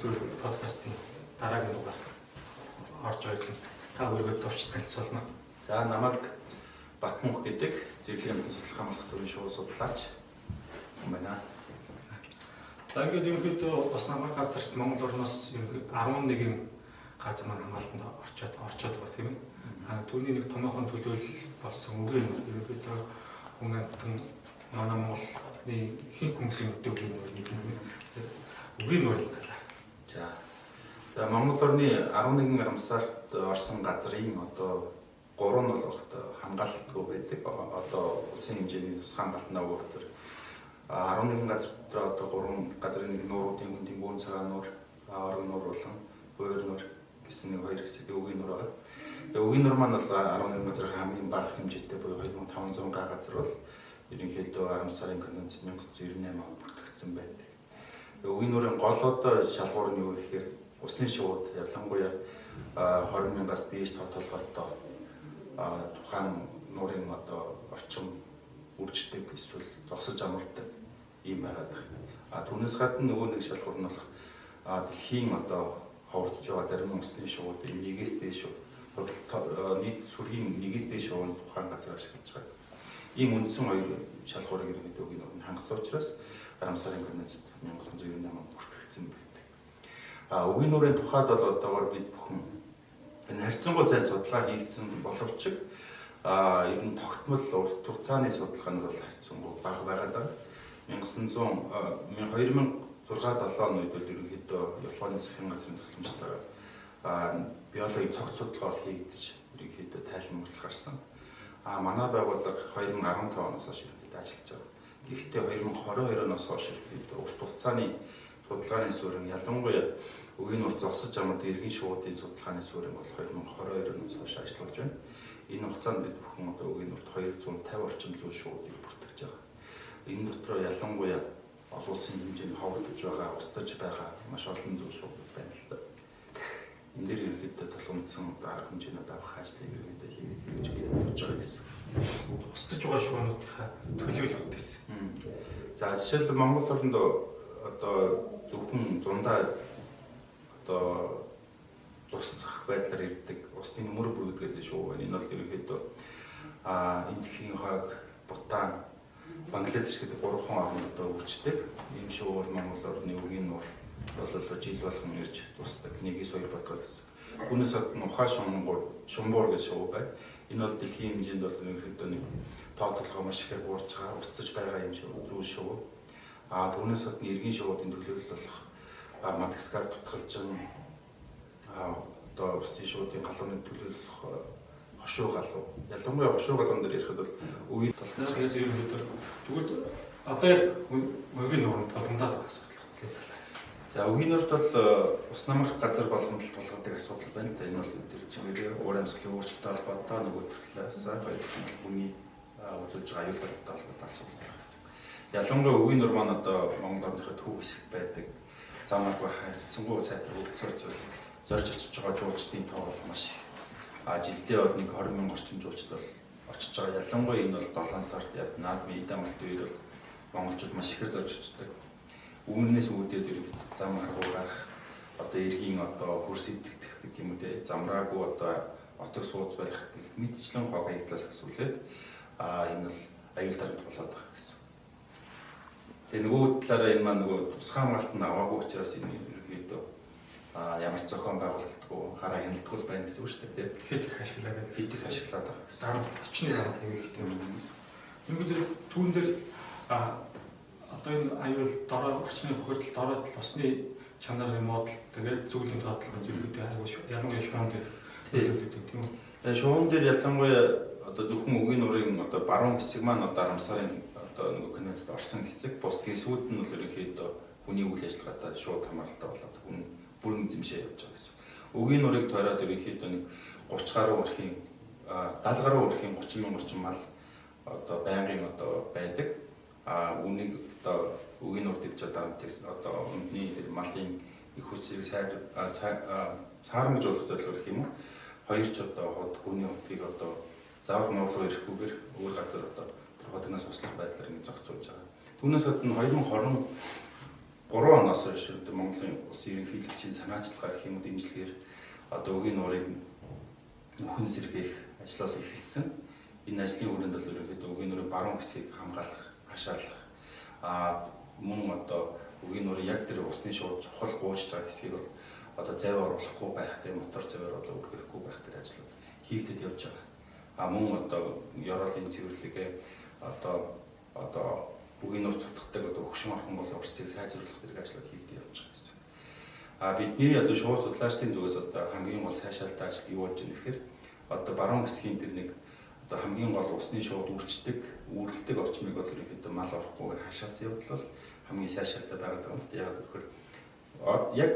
зүйл подкастын дараагийн дугаар орж ирлээ. Та өөрийгөө товч танилцуулна. За намайг Батмунх гэдэг зэрлэгийн мэдээ судлах хамгаалах төвийн шууд судлаач юм байна. За ингээд ерөнхийдөө бас намайг газарт Монгол орноос 11 газар маань хамгаалтанд орчоод байгаа тийм ээ. Түүний нэг томоохон төлөөлөл болсон үгээр ерөнхийдөө хүн амтан манай Монголны ихэнх хүмүүсийн өдөөгийн үгийн нуурын талаар. За Монгол орны 11 амсарт орсон газрын одоо 3 нь бол хамгаалтгүй байдаг. Одоо улсын хэмжээний тус хамгаалтнаа өгөх газар 11 газар дотор одоо 3 газрын нэг нууруудын хүндийн бөөн цагаан нуур, орон нуур болон буур нуур гэсэн нэг хоёр хэсэг үгийн нуур байгаа. Тэгээ үгийн нуур маань бол 11 газрын хамгийн бага хэмжээтэй буюу 2500 га газар бол ерөнхийдөө 10 сарын конвенц 1998 онд бүртгэгдсэн байдаг. Тэгээ үгийн нуурын гол одоо шалгуур нь юу гэхээр усын шууд ялангуяа 20,000-аас дээш тодтолгоотой тухайн нуурын одоо орчин үрждэг эсвэл зогсож амардаг юм байгаад байна. Түүнээс гадна нөгөө нэг шалгуур нь болох дэлхийн одоо ховордож байгаа зарим усны шууд нэгээс дээш нийт сүргийн нэгээс дээш шууд тухайн газар ашиглаж байгаа гэсэн. Ийм үндсэн хоёр шалгуурыг иргэдэг үгийн нуурын хангасан учраас 10 сарын конвенцэд 1998 онд бүртгэгдсэн байдаг. Үгийн нуурын тухайд бол одоогоор бид бүхэн энэ харьцангуй сайн судалгаа хийгдсэн боловч ер нь тогтмол урт хугацааны судалгаанд бол харьцангуй бага байгаад байна. 2006-7 оны үед ерөнхийдөө Японы засгийн газрын тусламжтайгаар биологийн цогц судалгаа хийгдэж ерөнхийдөө тайлбарлах гарсан. Манай байгууллага 2015 оноос хойш ажиллаж байгаа. Гэхдээ 2022 оноос хойш урт хугацааны судалгааны суурин ялангуяа үгийн нуур зогсож амардаг иргэн шуудын судалгааны суурин бол 2022 оноос хойш ажиллаж байна. Энэ хугацаанд бид бүхэн одоо үгийн нурт 250 орчим зуун шуудыг бүртгэж байгаа. Энэ дотор ялангуяа олон улсын хэмжээнд ховордож байгаа, устдаж байгаа маш олон зуун шууд байна л да. Энэ дээр ерөнхийдөө толгомдсон арга хэмжээнүүд авах ажлыг ерөнхийдөө хийж явж байгаа гэсэн. Устдаж байгаа шугуунуудынхаа төлөөлөлтөөс. За жишээлбэл Монгол орнд одоо зөвхөн зундаа одоо тусах байдлаар ирдэг усны нөмөр бүрүүд гэдэг шүү. Энэ бол ерөнхийдөө энэ дэлхийн хойг, Бутан, Бангладеш гэдэг 3 орнд одоо үрждэг. Ийм шүү бол Монгол орны үгийн нуур бол жил болгон ирж тусдаг. 1-2 бодгол. Түүнээс гадна ухаа шумбуур гэж шүү байна. Энэ бол дэлхийн хэмжээнд бол ерөнхийдөө нэг тооцоолгоо маш ихээр буурч байгаа, устдаж байгаа юм шүү, зүйл шүү. Түүнээс гадна иргэн шуудын төлөөлөл болох Мадагаскар, Тутгалжин одоо усны шуудын галууны төлөөлөх хошуу галуу. Ялангуяа хошуу галуун дээр ирэхэд бол үеийн толгойд ерөнхийдөө тэгвэл одоо үгийн нуурын толгомдоод байгаа асуудал тийм талаа. За үгийн нуурд бол ус намрах газар болгонд тулгардаг асуудал байна л да. Энэ бол тэр чигээр уур амьсгалын өөрчлөлттэй холбоотой нөгөө төрлөөс баярлалаа хүний үзүүлж байгаа аюултай холбоотой асуудал байна гэсэн. Ялангуяа үгийн нуур маань одоо Монгол орныхоо төв хэсэгт байдаг. Зам арга хайрцангуй сайтар хөгжсөж зорж очиж байгаа жуулчдын тоо бол маш их. Жилдээ бол нэг 20,000 орчим жуулчд бол очиж байгаа. Ялангуяа энэ бол 7 сард наадмын эдийн амралт үед бол монголчууд маш ихээр зорж очдог. Үүнээс үүдээд ерөнхийдөө зам арга гарах одоо эргийн одоо хөрс идэвхэх гэх юм үү те замраагүй одоо отог сууц барих гэх мэдчлэн хог аяглаас гэсүүлээд энэ бол аюултай болоод байгаа гэсэн. Тэгээ нөгөө талаараа энэ маань нөгөө тусгай хамгаалтанд аваагүй учраас энэ ерөнхийдөө ямар ч зохион байгуулалтгүй хараа хяналтгүй байна гэсэн үг шүү дээ. Хэд их ашиглаад байгаа. Хэд их ашиглаад байгаа. Дараа өчний дараа тавихтэй юм гэсэн. Ингээд түүн дээр одоо энэ аюул дорой орчны бохирдол доройд усны чанарын модал тэгээд зүйлийн тоотлогод ерөнхийдөө аюул ялангуяа шуун дээр төлөвлөдөг тийм үү? Шуун дээр ялангуяа одоо зөвхөн үгийн нуурын одоо баруун хэсэг маань одоо 10 сарын одоо нэг конвенцэд орсон хэсэг бус хэсгүүд нь бол ерөнхийдөө хүний үйл ажиллагаатай шууд хамааралтай болоод хүн бүрэн зэмшээ явж байгаа гэсэн. Үгийн нуурыг тойроод ерөнхийдөө нэг 30 гаруй өрхийн 70 гаруй өрхийн 30,000 орчим мал одоо байнгын одоо байдаг. Үнийг одоо үгийн нуурд ивж одоо одоо үндэний малын их хүчийг саарамжуулах зорилгоор гэх юм уу. Хоёр ч одоо хот хүний хотыг одоо заавал нуур руу ирэхгүйгээр өөр газар одоо тэр хотоноос услах байдлаар ингэ зохицуулж байгаа. Түүнээс гадна 2020 3 оноос хойш Монголын улсын ерөнхийлөгчийн санаачлагаар гэх юм уу дэмжлэгээр одоо үгийн нуурыг нөхөн зэргэх ажлал эхэлсэн. Энэ ажлын хүрээнд бол ерөнхийдөө үгийн нуурын баруун хэсгийг хамгаалах, хашаалах мөн одоо үгийн нуурын яг тэр усны шууд чухал гуйж байгаа хэсгийг бол одоо завь оруулахгүй байх тийм мотор завьар одоо үргэлжлэхгүй байх тэр ажлууд хийгдэд явж байгаа. Мөн одоо ёроолын цэвэрлэгээ одоо үгийн нуур цутгадаг одоо хөгшин орхон болон урсцыг сайжруулах зэрэг ажлууд хийгдэд явж байгаа гэсэн. Бидний одоо шууд судлаачдын зүгээс одоо хамгийн гол сайшаалтай ажил юу болж байна гэхээр одоо баруун хэсгийн тэр нэг одоо хамгийн гол усны шууд үргэлдэг орчмыг бол ерөнхийдөө мал орохгүй хашаас явбал хамгийн сайшаалтай байгаа юм л да. Яг тэгэхээр яг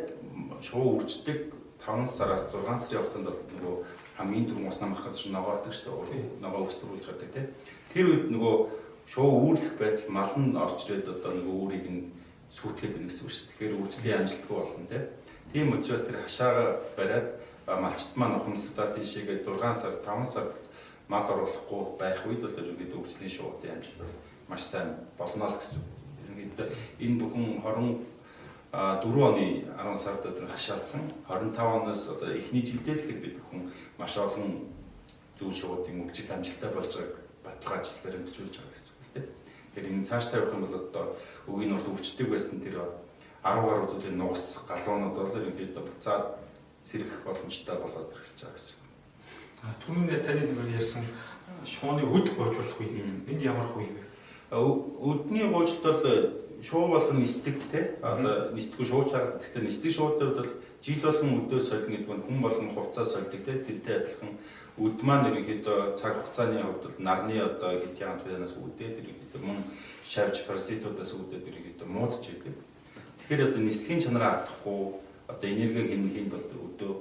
шууд үргэлдэг 5 сараас 6 сарын хугацаанд бол нөгөө хамгийн түрүүн ус намрахаас чинь ногоордог шүү дээ. Ногоо өсрүүлж гадаг тийм. Тэр үед нөгөө шууд үүрлэх байдал мал нь орч ирээд одоо нөгөө үүрийг нь сүйтгэхэд байна гэсэн үг шүү. Тэгэхээр үржлийн амжилтгүй болно тийм учраас тэр хашаага бариад малчт маань ухамсагдаад тийшээгээ 6 сар 5 сар мал оруулахгүй байх үед бол ерөнхийдөө үржлийн шуудын амжилт бол маш сайн болно л гэсэн үг. Ерөнхийдөө энэ бүхэн 24 оны 10 сард одоо хашаалсан 25 оноос одоо эхний жилдээ л ихэд бид бүхэн маш олон зүйл шуудын мөнгөжил амжилттай болж байгааг баталгааж баримтжуулж байгаа гэсэн үг тийм. Тэгэхээр энэ цаашдаа явах юм бол одоо үгийн нурд өвчтөг байсан тэр 10 гаруй зүйлийн нугас галуунууд бол ерөнхийдөө буцаад сэрэх боломжтой болоод ирж байгаа гэсэн. Түүний таны нэг ярьсан шууны үд гойжуулах үе гэдэг. Энд ямар үе вэ? Үдний гойжлт бол шуу болгон нисдэг те. Одоо нисдэггүй шууч хараад гэхдээ нисдэг шуудад бол жил болгон өдөө солино гэдэг нь хүн болгон хувцас сольдог те. Тэртэй адилхан үд маань ерөнхийдөө цаг хугацааны хувьд бол нарны одоо хэдийн хамтнаас үүдээд ерөнхийдөө мөн шавж паразитуудаас үүдээд ерөнхийдөө муудж идэг. Тэгэхээр одоо нислэгийн чанараа алдахгүй одоо энерги хэмнэхийн тулд өдөө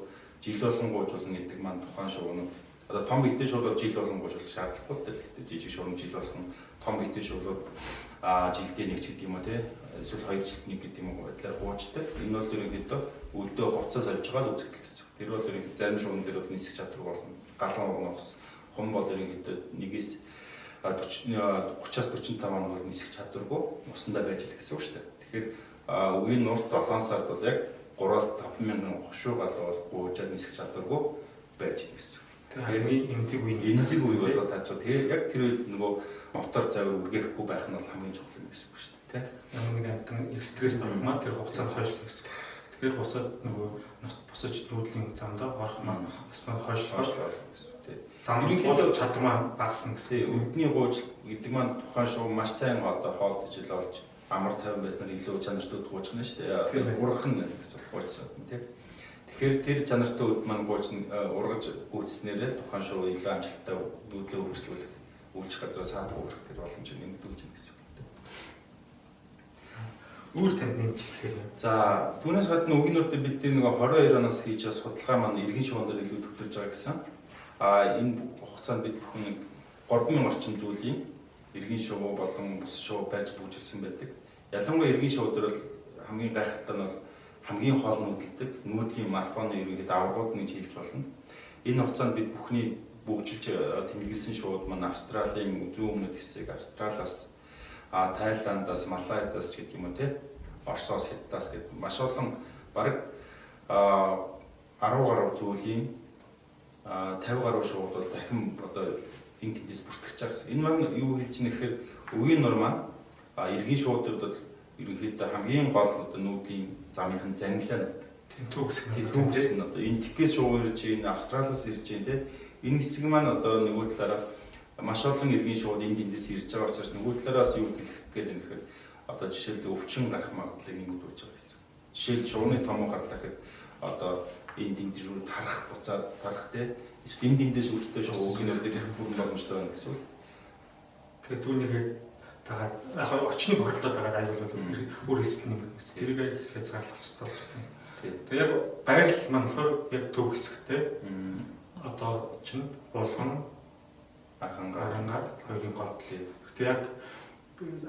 жил болгон гойжуулна гэдэг маань тухайн шуунууд одоо том биетэй шууд жил болгон гойжуулах шаардлагагүй те. Гэхдээ жижиг шуун жил болгон том биетэй шууд жилдээ нэг ч гэдэг юм уу те. Эсвэл 2 жилд нэг гэдэг юм уу байдлаар гуйждаг. Энэ бол ерөнхийдөө өдөө хувцас олж байгаа л үзэгдэл гэсэн. Тэр бол ерөнхийдөө зарим шуун дээр бол нисэх чадвар болно. Галуун нугас хум бол ерөнхийдөө нэгээс 30-аас 45 хоног бол нисэх чадваргүй усандаа байж байгаа гэсэн үг шүү дээ. Тэгэхээр үгийн нурт 7 сард бол яг 3-аас 5 мянган хошуу галуу бол гуйжаад нисэх чадваргүй байж байгаа гэсэн. Тэгэхээр эмзэг үе болоод тааж. Тэгэхээр яг тэр үед нөгөө мотор завь үргээхгүй байх нь бол хамгийн чухал юм гэсэн үг шүү дээ. Ямар нэг амтан стресс авмаа тэр хугацаанд хойшлох гэсэн. Тэгэхээр бусад нөгөө бусаж нүүдлийн замдаа орох маань бас хойшлох. Замын бол чадвар маань багасна гэсэн. Үдний гуйж гэдэг маань тухайн шуу маш сайн одоо хоолдож ил олж амар тайван байснаар илүү чанартай гуйж гэнэ шүү дээ. Ургах нь гэсэн гуйж тийм. Тэгэхээр тэр чанартай үд маань гуйж ургаж гүйцснээрээ тухайн шуу илүү амжилттай нүүдлээ үргэлжлүүлэх үйлч газраас саадгүй урах тэр боломж нэмэгдүүлж байна гэсэн үг. Үүр танд нэмжлэхээр. За түүнээс гадна үгийн нурд бид нэг 22 оноос хийж байгаа судалгаа маань иргэн шуган дээр илүү төвлөрж байгаа гэсэн. Энэ хугацаанд бид бүхэн 3000 орчим зүйлийн иргэн шувуу болон бус шувуу барьж бүжгэлсэн байдаг. Ялангуяа иргэн шувуу дээр бол хамгийн гайхалтай нь бол хамгийн хоол нүүдэлдэг нүүдлийн марафоны ерөнхийдөө аврагууд нэг хийлж болно. Энэ хугацаанд бид бүхний бүгжилж тэмдэглэсэн шууд маань Австралийн зүүн өмнөд хэсэг Австралиас Тайландаас Малайзаас ч гэдэг юм уу те Оросоос Хятадаас гэдэг маш олон бараг 10 гаруй зүйлийн 50 гаруй шууд бол дахин одоо энэ тэндээс бүртгэж байгаа гэсэн. Энэ маань юу хэлж байгаа нэхээр үгийн нур маань иргэн шуудад бол ерөнхийдөө хамгийн гол одоо нүүдлийн замынхан зангилаа төгсөх нь одоо энэ Тикээс шууд ирж ийн Австралиас ирж ийн те энэ хэсэг маань одоо нөгөө талаараа маш олон иргэн шууд энд эндээс ирж байгаа учраас нөгөө талаараас юу хэлэх гээд юм гэхээр одоо жишээл өвчин гарах магадлалыг нэмэгдүүлж байгаа гэсэн. Жишээл шууны том гарлаа гэхэд одоо энд энд рүү тарах буцаад тарах те эсвэл энд эндээс өвчтэй шуугийн өдөр их бүрэн боломжтой байна гэсэн үг. Тэгэхээр түүнийг дагаад яг очны бодлоо дагаад аюулгүй бүр хэсэл юм гэсэн. Тэрийг хязгаарлах хэрэгтэй болж байна. Тэгээ яг байрал маань болохоор яг төв хэсэгтэй. Одоо чинь болгон арангаар хоёрын голдлыг. Гэхдээ яг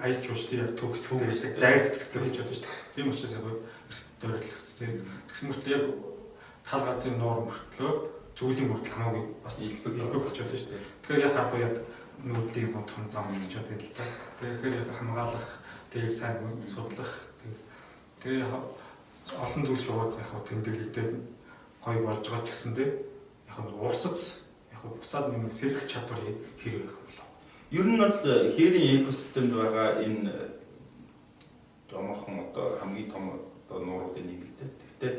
аялж ууштай яг төв хэсэгтэй дайрт хэсэгтэй болж байгаа шүү дээ. Тийм учраас яг дөрөлдөх хэсэгтэй. Тэгсэн мөртлөө яг тал гадрын нуур мөртлөө зүйлийн мөртөл хамаагүй бас илбэг болчиход байна шүү дээ. Тэгэхээр яг хаа яг нүүдлийн том зам болчиход байна л та. Тэгэхээр яг хамгаалах, тэрийг сайн судлах, Тэгээ олон зүйл шууд яг тэмдэглэгдээд гоё болж байгаа ч гэсэндээ яг урсц яг буцаад нэг сэрэх чадвар хэрэг байх болов. Ер нь бол хээрийн экосистемд байгаа энэ томоохон одоо хамгийн том одоо нууруудын нэг л дээ. Гэхдээ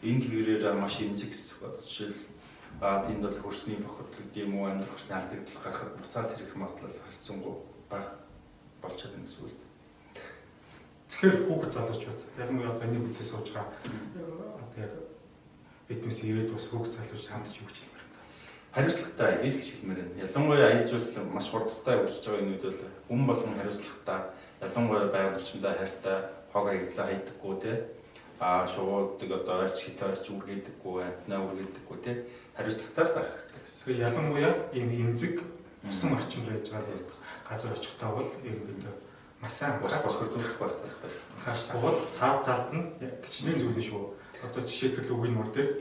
энэ хэрээр маш эмзэг гэсэн үг. Жишээл тэнд бол хөрсний бохирдол гэдэм үү амьдрах хүчний алдагдал гарахад буцаа сэрэх магадлал харьцангуй бага болж чадна гэсэн үг. Тэгэхээр хүүхэд залуучууд ялангуяа одоо энэ бүцээс сууж байгаа одоо яг биднээс ирээд бас хүүхэд залууч хандж юу гэж хэлмээр байна. Хариуцлагатай хэлж хэлмээр байна. Ялангуяа аялал жуулчлал маш хурдтай үргэлж байгаа юмуд бол хүн болон хариуцлагатай, ялангуяа байгаль орчиндөө хайртай, хог аяглаа хайдаггүй те. Шууд одоо ойрч хит ойрч үргээдэггүй, амтнаа үргээдэггүй те. Хариуцлагатай л байх хэрэгтэй гэсэн. Тэгэхээр ялангуяа ийм эмзэг усан орчин байж байгаа газар очихдаа бол ерөнхийдөө маш сайн бас бохирдуулах байх. Хашгүй цаад талд нь гिचний зүйл шүү. Одоо жишээлбэл үгийн мөр дээр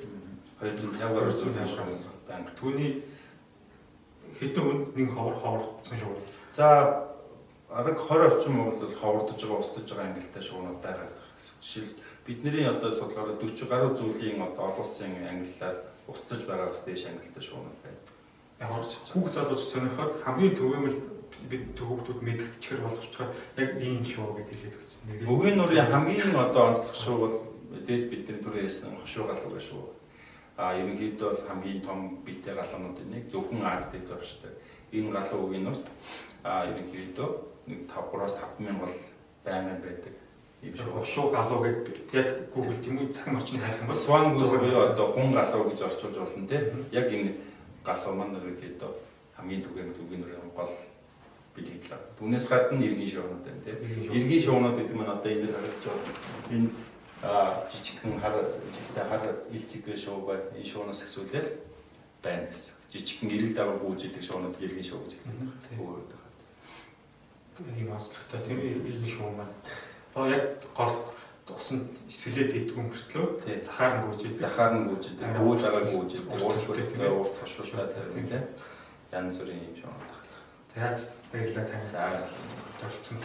250 банк түүний хэдэн хүнд нэг ховорцсон шүү. За арга 20 орчим бол ховордож байгаа, устдаж байгаа ангилтай шуунууд байгаа гэсэн. Жишээл бидний одоо судлаараа 40 гаруй зүйлийн одоо олон улсын ангиллаар устдаж байгаагаас дээш ангилтай шуунууд байна. Яг хүүхд залууч сонирхоод хамгийн төвөөмөл бид хүүхдүүд мэдгэцчээр боловчоор яг ийм шүү гэж хэлээд өгч. Үгийн нурын хамгийн одоо онцлог шүү бол мэдээж бидний түрүү ярьсан хошуу галуу гэж шүү. Ерөнхийдөө бол хамгийн том биетэй галуунуудын нэг зөвхөн Азид оршдог. Энэ галуу үгийн нурт ерөнхийдөө нэг 3-5 мянган бол байнгын байдаг. Ийм шүү. Хошуу галуу гэдэг яг Google тийм үү цахим орчинд хайх юм бол Swan goose буюу одоо хүн галуу гэж орчуулж болно те. Яг энэ галуу маань ерөнхийдөө хамгийн түгээмэл үгийн нурын гол билеглээ. Түүнээс гадна иргэн шуунууд байна тийм. Иргэн шуунууд гэдэг нь одоо энэ харагдаж байгаа. Энэ жижигхэн хар илсэг шуу бай. Энэ шуунаас хэсүүлэл байна гэсэн. Жижигхэн эрэг даваа гүйж идэг шуунууд иргэн шуу гэж хэлдэг. Өөрөөр хэлбэл ийм онцлогтой тийм иргэн шуу маань. Одоо яг гол усанд эсгэлээд идэх мөртлөө захаар нь гүйж идэг. Захаар нь гүйж идэг. Өвөл агаар гүйж идэг. Уурт хашуултаа тийм. Янз бүрийн юм шуунууд. За баярлалаа тань. За баярлалаа. Зорилцсон.